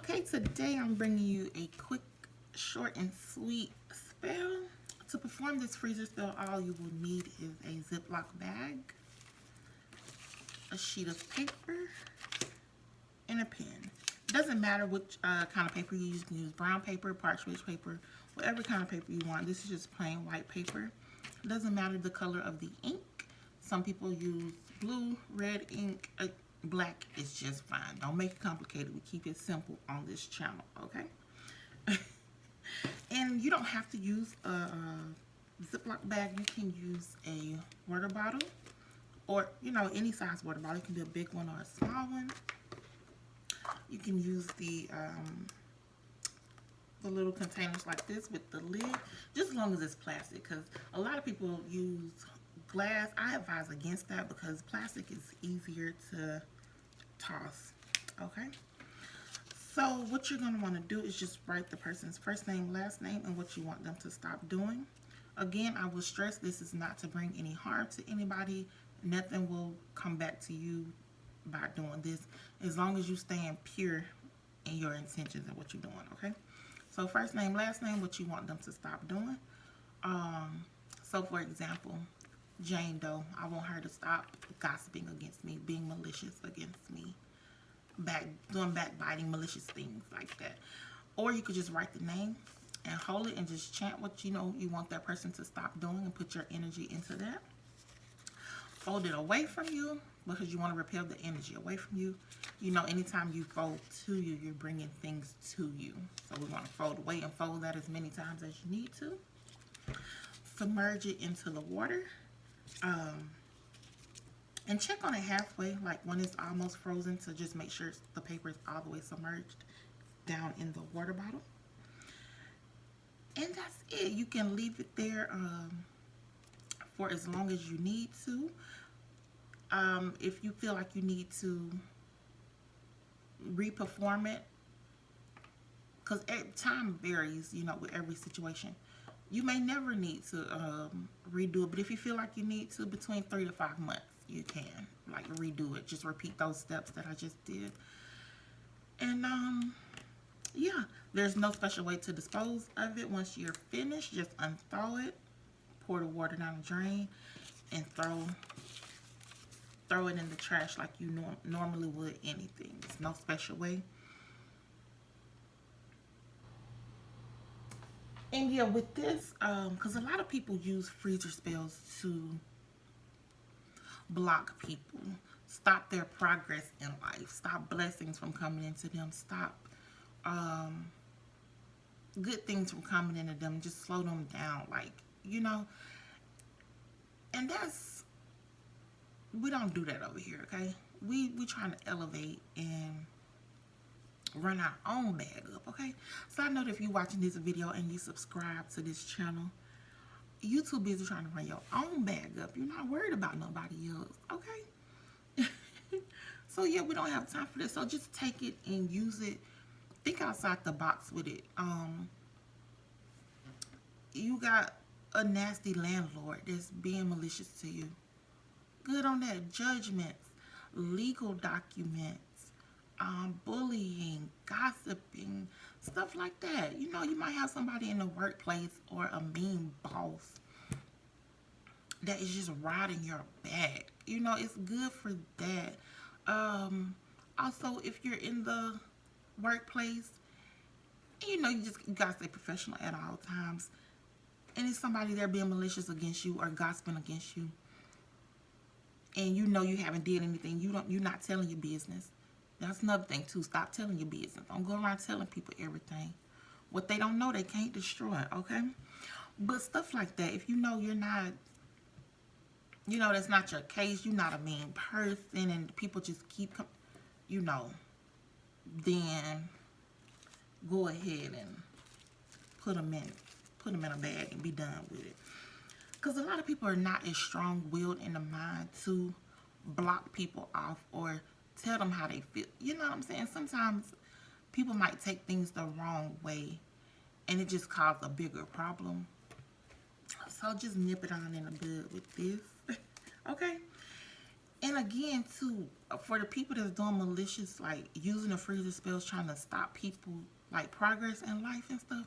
Okay, today I'm bringing you a quick, short, and sweet spell. To perform this freezer spell, all you will need is a Ziploc bag, a sheet of paper, and a pen. It doesn't matter which kind of paper you use. You can use brown paper, parchment paper, whatever kind of paper you want. This is just plain white paper. It doesn't matter the color of the ink. Some people use blue, red ink. Black is just fine. Don't make it complicated. We keep it simple on this channel, okay? And you don't have to use a Ziploc bag. You can use a water bottle, or any size water bottle. It can be a big one or a small one. You can use the little containers like this with the lid, just as long as it's plastic, because a lot of people use glass. I advise against that because plastic is easier to toss. Okay, so what you're going to want to do is just write the person's first name, last name, and what you want them to stop doing. Again, I will stress this is not to bring any harm to anybody. Nothing will come back to you by doing this, as long as you staying pure in your intentions and what you're doing. Okay, so first name, last name, what you want them to stop doing. So for example, Jane Doe, I want her to stop gossiping against me, being malicious against me, doing backbiting, malicious things like that. Or you could just write the name and hold it and just chant what you want that person to stop doing, and put your energy into that. Fold it away from you because you want to repel the energy away from you. Anytime you fold to you, you're bringing things to you. So we want to fold away and fold that as many times as you need to. Submerge it into the water. And check on it halfway, like when it's almost frozen, to just make sure the paper is all the way submerged down in the water bottle. And that's it. You can leave it there for as long as you need to. If you feel like you need to re-perform it, because time varies, with every situation. You may never need to redo it, but if you feel like you need to, between 3 to 5 months, you can redo it. Just repeat those steps that I just did. And yeah, there's no special way to dispose of it. Once you're finished, just unthaw it, pour the water down the drain, and throw it in the trash like you normally would anything. There's no special way. And yeah, with this, because a lot of people use freezer spells to block people, stop their progress in life, stop blessings from coming into them, stop good things from coming into them, just slow them down, and we don't do that over here, okay? We trying to elevate and run our own bag up, okay? So I know that if you're watching this video and you subscribe to this channel, you too busy trying to run your own bag up. You're not worried about nobody else, okay? So yeah, we don't have time for this. So just take it and use it. Think outside the box with it. You got a nasty landlord that's being malicious to you. Good on that. Judgments, legal documents, bullying, gossiping, stuff like that. You might have somebody in the workplace or a mean boss that is just riding your back. It's good for that. Also, if you're in the workplace, you gotta stay professional at all times. And it's somebody there being malicious against you or gossiping against you, and you haven't did anything. You're not telling your business. That's another thing too. Stop telling your business. Don't go around telling people everything. What they don't know, they can't destroy, okay? But stuff like that, if you're not, that's not your case, you're not a mean person, and people just keep, then go ahead and put them in a bag and be done with it. Because a lot of people are not as strong-willed in the mind to block people off or tell them how they feel. You know what I'm saying? Sometimes people might take things the wrong way, and it just causes a bigger problem. So just nip it on in the bud with this. Okay? And again, too, for the people that's doing malicious, like using the freezer spells trying to stop people, like progress in life and stuff,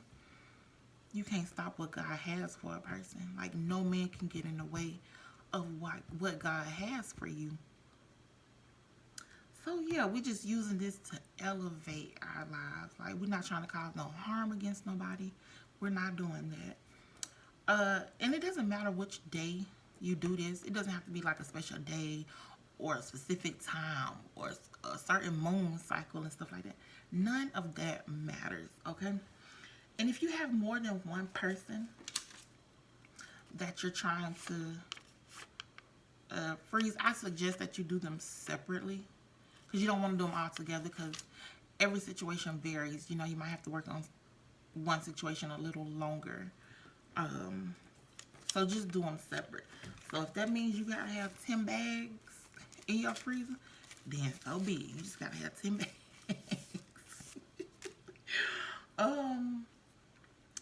you can't stop what God has for a person. Like, no man can get in the way of what God has for you. So yeah, we're just using this to elevate our lives. Like, we're not trying to cause no harm against nobody. We're not doing that. And it doesn't matter which day you do this. It doesn't have to be like a special day or a specific time or a certain moon cycle and stuff like that. None of that matters, okay? And if you have more than one person that you're trying to freeze, I suggest that you do them separately, because you don't want to do them all together, because every situation varies. You know, you might have to work on one situation a little longer. So just do them separate. So if that means you gotta have 10 bags in your freezer, then so be it. You just gotta have 10 bags.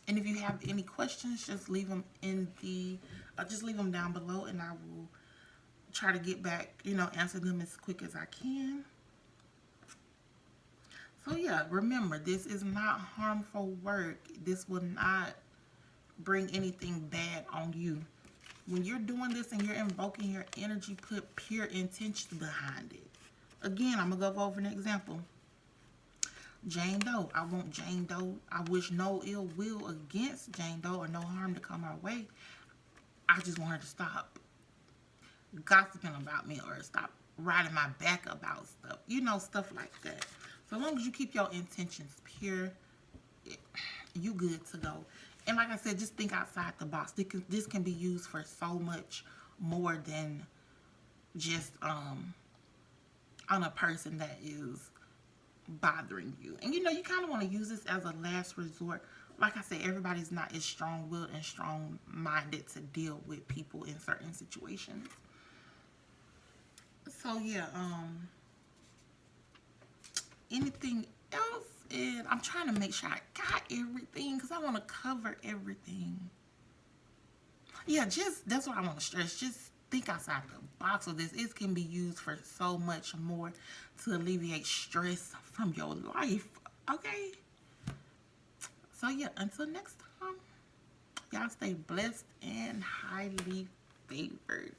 And if you have any questions, just leave them in the, just leave them down below, and I will try to get back, you know, answer them as quick as I can. So yeah, remember, this is not harmful work. This will not bring anything bad on you. When you're doing this and you're invoking your energy, put pure intention behind it. Again, I'm gonna go over an example. Jane Doe. I want Jane Doe. I wish no ill will against Jane Doe or no harm to come her way. I just want her to stop gossiping about me or stop riding my back about stuff. You know, stuff like that. So long as you keep your intentions pure, you good to go. And like I said, just think outside the box. This can be used for so much more than just on a person that is bothering you. And you know, you kind of want to use this as a last resort. Like I said, everybody's not as strong-willed and strong-minded to deal with people in certain situations. So yeah, anything else? And I'm trying to make sure I got everything, because I want to cover everything. Yeah, just that's what I want to stress. Just think outside the box of this. It can be used for so much more to alleviate stress from your life. Okay? So yeah, until next time, y'all stay blessed and highly favored.